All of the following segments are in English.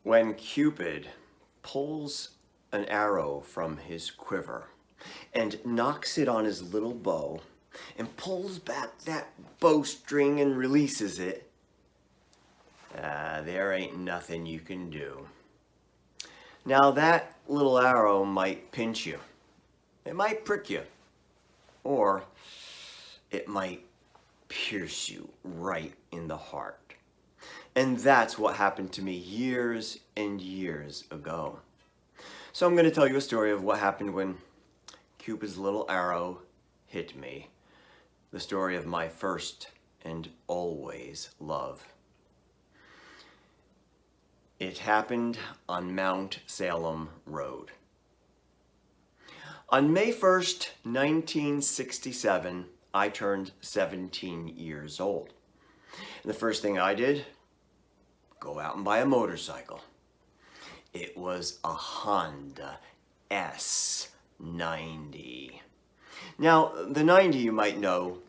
When Cupid pulls an arrow from his quiver and knocks it on his little bow and pulls back that bowstring and releases it, there ain't nothing you can do. Now that little arrow might pinch you, it might prick you, or it might pierce you right in the heart. And that's what happened to me years and years ago. So I'm going to tell you a story of what happened when Cupid's little arrow hit me. The story of my first and always love. It happened on Mount Salem Road. On May 1st, 1967, I turned 17 years old. And the first thing I did, go out and buy a motorcycle. It was a Honda S90. Now, the 90, you might know,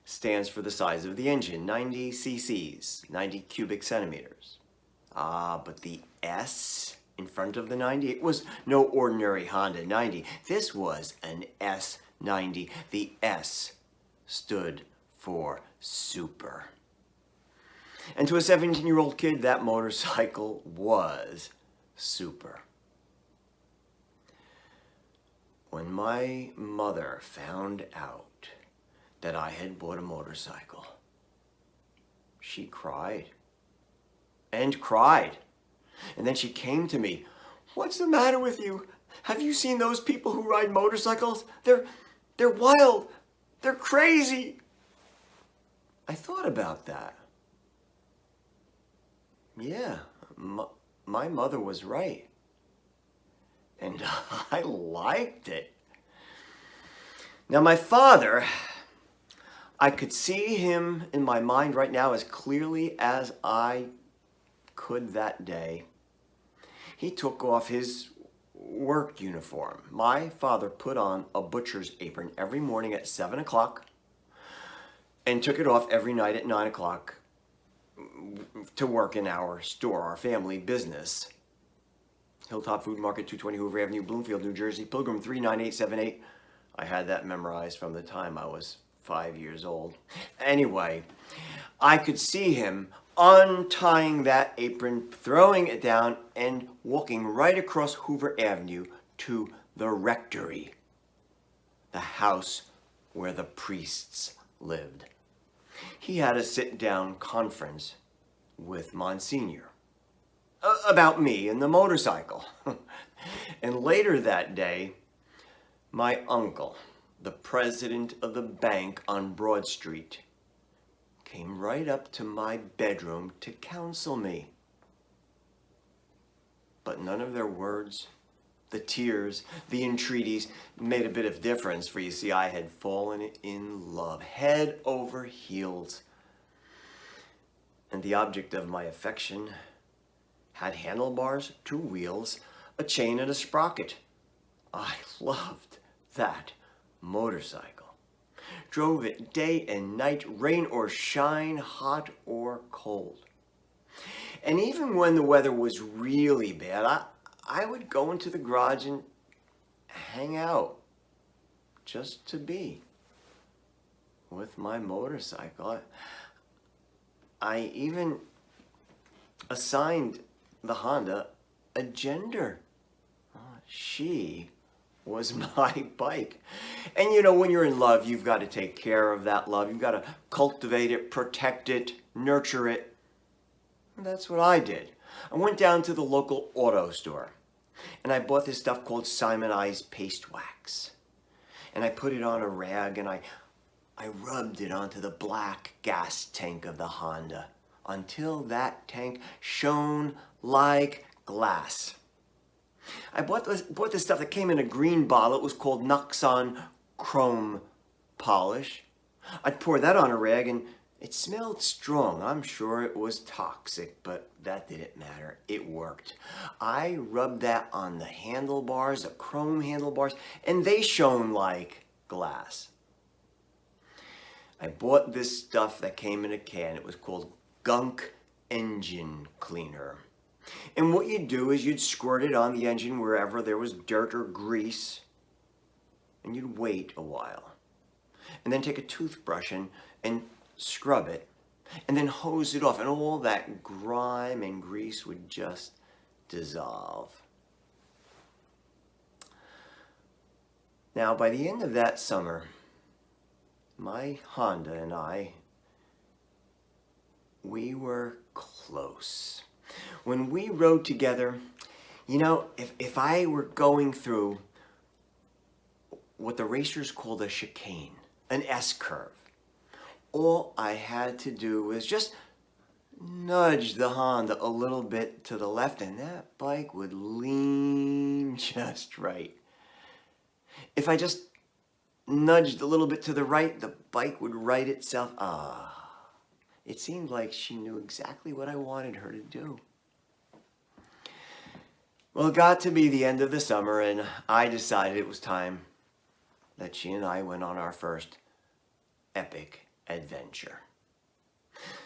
stands for the size of the engine, 90 cc's, 90 cubic centimeters. But the S in front of the 90, it was no ordinary Honda 90. This was an S90. The S stood for super. And to a 17-year-old kid, that motorcycle was super. When my mother found out that I had bought a motorcycle, she cried and cried. And then she came to me. "What's the matter with you? Have you seen those people who ride motorcycles? They're wild. They're crazy." I thought about that. Yeah, my mother was right. And I liked it. Now my father, I could see him in my mind right now as clearly as I could that day. He took off his work uniform. My father put on a butcher's apron every morning at 7 o'clock and took it off every night at 9 o'clock to work in our store, our family business. Hilltop Food Market, 220 Hoover Avenue, Bloomfield, New Jersey, Pilgrim 39878. I had that memorized from the time I was 5 years old. Anyway, I could see him untying that apron, throwing it down, and walking right across Hoover Avenue to the rectory, the house where the priests lived. He had a sit-down conference with Monsignor about me and the motorcycle. And later that day, my uncle, the president of the bank on Broad Street, came right up to my bedroom to counsel me. But none of their words, the tears, the entreaties made a bit of difference, for you see, I had fallen in love, head over heels. And the object of my affection had handlebars, 2 wheels, a chain, and a sprocket. I loved that motorcycle. Drove it day and night, rain or shine, hot or cold. And even when the weather was really bad, I would go into the garage and hang out just to be with my motorcycle. I even assigned the Honda a gender. She was my bike. And you know, when you're in love, you've got to take care of that love. You've got to cultivate it, protect it, nurture it. And that's what I did. I went down to the local auto store and I bought this stuff called Simonized paste wax. And I put it on a rag and I rubbed it onto the black gas tank of the Honda until that tank shone like glass. I bought this stuff that came in a green bottle. It was called Noxon Chrome Polish. I'd pour that on a rag and it smelled strong. I'm sure it was toxic, but that didn't matter. It worked. I rubbed that on the handlebars, the chrome handlebars, and they shone like glass. I bought this stuff that came in a can. It was called Gunk Engine Cleaner. And what you'd do is you'd squirt it on the engine wherever there was dirt or grease, and you'd wait a while. And then take a toothbrush and scrub it, and then hose it off, and all that grime and grease would just dissolve. Now, by the end of that summer, my Honda and I, we were close. When we rode together, you know, if I were going through what the racers called a chicane, an S-curve, all I had to do was just nudge the Honda a little bit to the left, and that bike would lean just right. If I just nudged a little bit to the right, the bike would right itself. It seemed like she knew exactly what I wanted her to do. Well, it got to be the end of the summer, and I decided it was time that she and I went on our first epic adventure.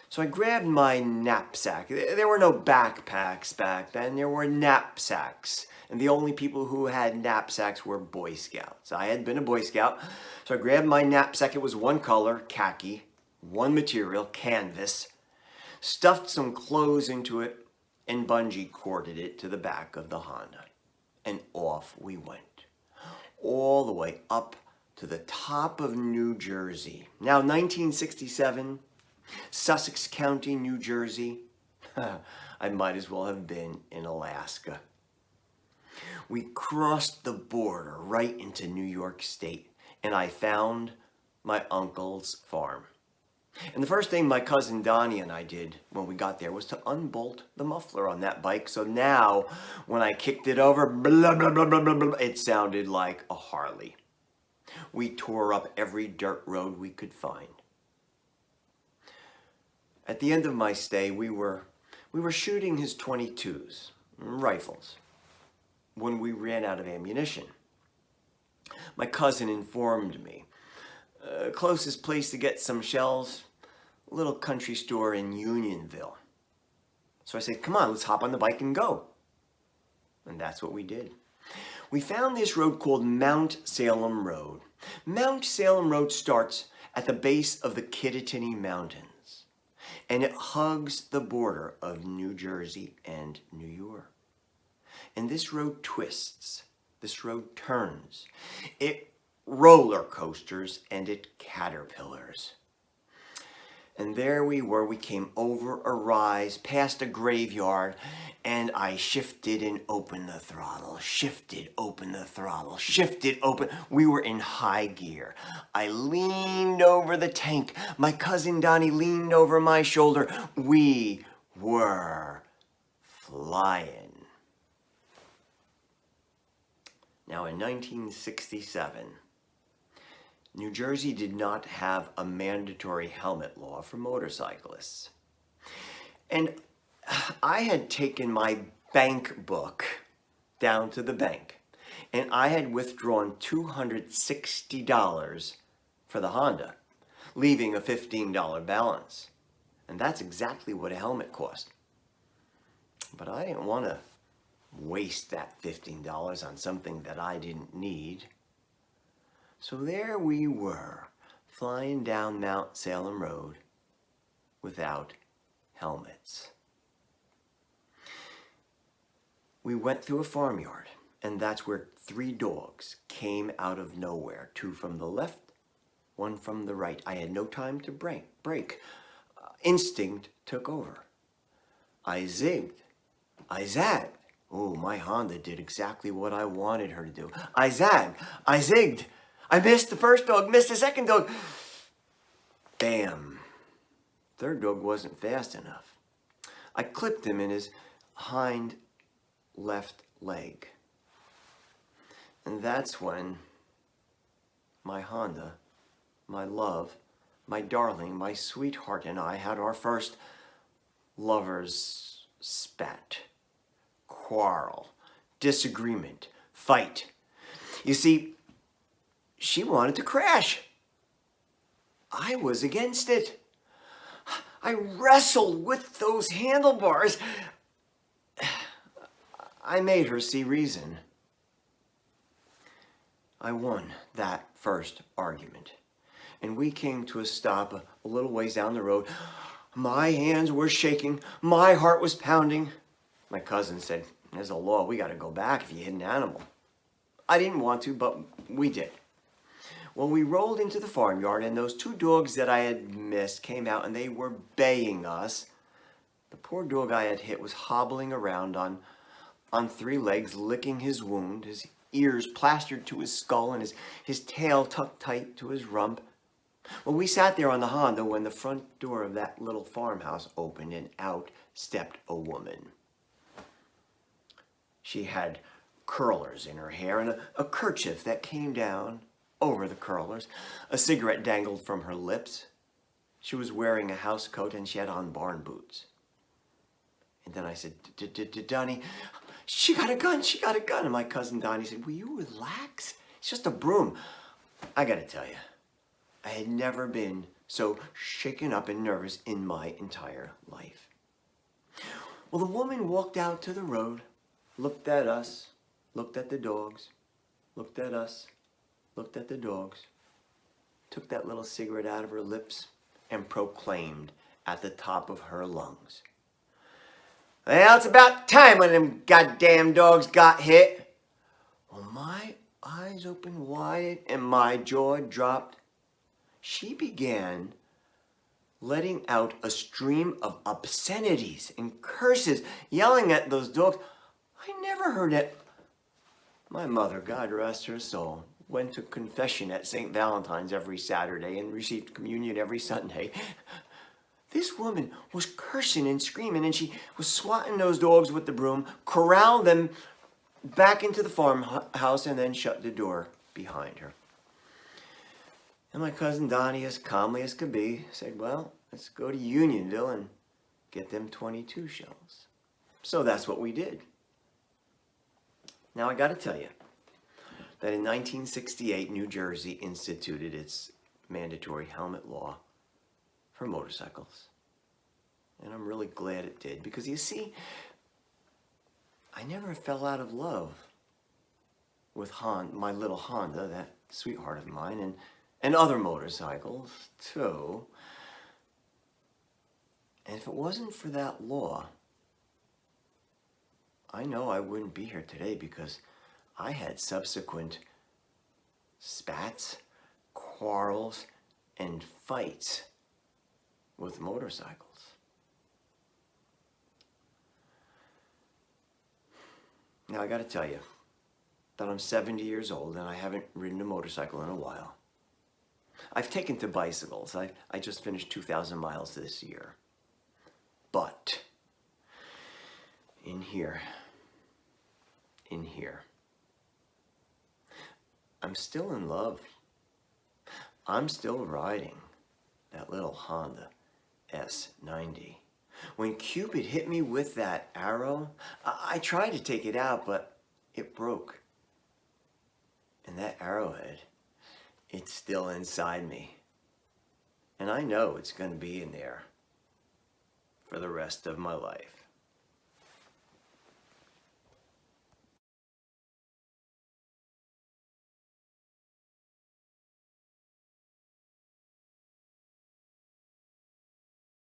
So I grabbed my knapsack. There were no backpacks back then. There were knapsacks. And the only people who had knapsacks were Boy Scouts. I had been a Boy Scout. So I grabbed my knapsack. It was one color, khaki, one material, canvas. Stuffed some clothes into it and bungee corded it to the back of the Honda. And off we went. All the way up to the top of New Jersey. Now, 1967, Sussex County, New Jersey. I might as well have been in Alaska. We crossed the border right into New York State, and I found my uncle's farm. And the first thing my cousin Donnie and I did when we got there was to unbolt the muffler on that bike. So now, when I kicked it over, blah, blah, blah, blah, blah, blah, it sounded like a Harley. We tore up every dirt road we could find. At the end of my stay, we were shooting his .22s, rifles, when we ran out of ammunition. My cousin informed me. Closest place to get some shells, a little country store in Unionville. So I said, come on, let's hop on the bike and go. And that's what we did. We found this road called Mount Salem Road. Mount Salem Road starts at the base of the Kittatinny Mountains, and it hugs the border of New Jersey and New York. And this road twists, this road turns, it roller coasters, and it caterpillars. And there we were, we came over a rise, past a graveyard, and I shifted and opened the throttle, shifted, open the throttle, shifted, open. We were in high gear. I leaned over the tank. My cousin Donnie leaned over my shoulder. We were flying. Now in 1967, New Jersey did not have a mandatory helmet law for motorcyclists. And I had taken my bank book down to the bank, and I had withdrawn $260 for the Honda, leaving a $15 balance. And that's exactly what a helmet cost. But I didn't want to waste that $15 on something that I didn't need. So there we were, flying down Mount Salem Road without helmets. We went through a farmyard, and that's where 3 dogs came out of nowhere. 2 from the left, 1 from the right. I had no time to brake. Instinct took over. I zigged. I zagged. Oh, my Honda did exactly what I wanted her to do. I zagged. I zigged. I missed the first dog, missed the second dog. Bam. Third dog wasn't fast enough. I clipped him in his hind left leg. And that's when my Honda, my love, my darling, my sweetheart, and I had our first lover's spat, quarrel, disagreement, fight. You see, she wanted to crash. I was against it. I wrestled with those handlebars. I made her see reason. I won that first argument, and we came to a stop a little ways down the road. My hands were shaking. My heart was pounding. My cousin said, "There's a law. We got to go back if you hit an animal." I didn't want to, but we did. Well, we rolled into the farmyard, and those two dogs that I had missed came out, and they were baying us. The poor dog I had hit was hobbling around on three legs, licking his wound, his ears plastered to his skull, and his tail tucked tight to his rump. Well, we sat there on the Honda when the front door of that little farmhouse opened, and out stepped a woman. She had curlers in her hair and a kerchief that came down over the curlers. A cigarette dangled from her lips. She was wearing a house coat, and she had on barn boots. And then I said, "Donnie, she got a gun, she got a gun." And my cousin Donnie said, "Will you relax? It's just a broom." I got to tell you, I had never been so shaken up and nervous in my entire life. Well, the woman walked out to the road, looked at us, looked at the dogs, looked at us, looked at the dogs, took that little cigarette out of her lips, and proclaimed at the top of her lungs, "Well, it's about time one of them goddamn dogs got hit." Well, my eyes opened wide and my jaw dropped. She began letting out a stream of obscenities and curses, yelling at those dogs. I never heard it. My mother, God rest her soul, went to confession at St. Valentine's every Saturday and received communion every Sunday. This woman was cursing and screaming, and she was swatting those dogs with the broom, corralled them back into the farmhouse, and then shut the door behind her. And my cousin Donnie, as calmly as could be, said, "Well, let's go to Unionville and get them 22 shells." So that's what we did. Now, I got to tell you that in 1968, New Jersey instituted its mandatory helmet law for motorcycles. And I'm really glad it did, because you see, I never fell out of love with my little Honda, that sweetheart of mine, and other motorcycles too. And if it wasn't for that law, I know I wouldn't be here today, because I had subsequent spats, quarrels, and fights with motorcycles. Now, I got to tell you that I'm 70 years old and I haven't ridden a motorcycle in a while. I've taken to bicycles. I just finished 2,000 miles this year. But in here, I'm still in love. I'm still riding that little Honda S90. When Cupid hit me with that arrow, I tried to take it out, but it broke. And that arrowhead, it's still inside me. And I know it's going to be in there for the rest of my life.